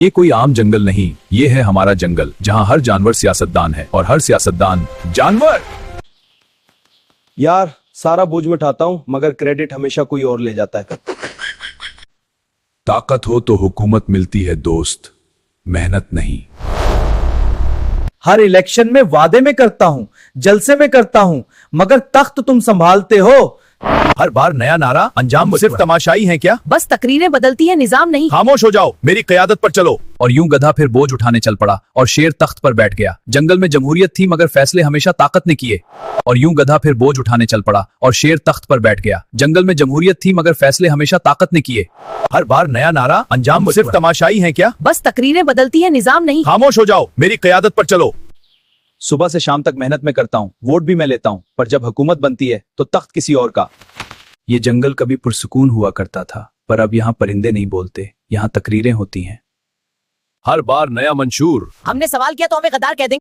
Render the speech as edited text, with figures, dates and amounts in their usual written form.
ये कोई आम जंगल नहीं, ये है हमारा जंगल, जहाँ हर जानवर सियासतदान है और हर सियासतदान जानवर। यार सारा बोझ में उठाता हूँ मगर क्रेडिट हमेशा कोई और ले जाता है। ताकत हो तो हुकूमत मिलती है दोस्त, मेहनत नहीं। हर इलेक्शन में वादे में करता हूँ, जलसे में करता हूँ, मगर तख्त तुम संभालते हो। हर बार नया नारा, अंजाम सिर्फ तमाशाई है क्या? बस तकरीरें बदलती है, निजाम नहीं। खामोश हो जाओ, मेरी क़यादत पर चलो। और यूं गधा फिर बोझ उठाने चल पड़ा और शेर तख्त पर बैठ गया। जंगल में जमहूरियत थी मगर फैसले हमेशा ताकत ने किए। और यूं गधा फिर बोझ उठाने चल पड़ा और शेर तख्त पर बैठ गया। जंगल में जमहूरियत थी मगर फैसले हमेशा ताकत ने किए। हर बार नया नारा, अंजाम सिर्फ तमाशाई है क्या? बस तकरीरें बदलती है, निजाम नहीं। खामोश हो जाओ, मेरी क़यादत पर चलो। सुबह से शाम तक मेहनत में करता हूँ, वोट भी मैं लेता हूँ, पर जब हुकूमत बनती है तो तख्त किसी और का। ये जंगल कभी पुरसुकून हुआ करता था, पर अब यहाँ परिंदे नहीं बोलते, यहाँ तकरीरें होती हैं। हर बार नया मंशूर। हमने सवाल किया तो हमें गद्दार कह देंगे।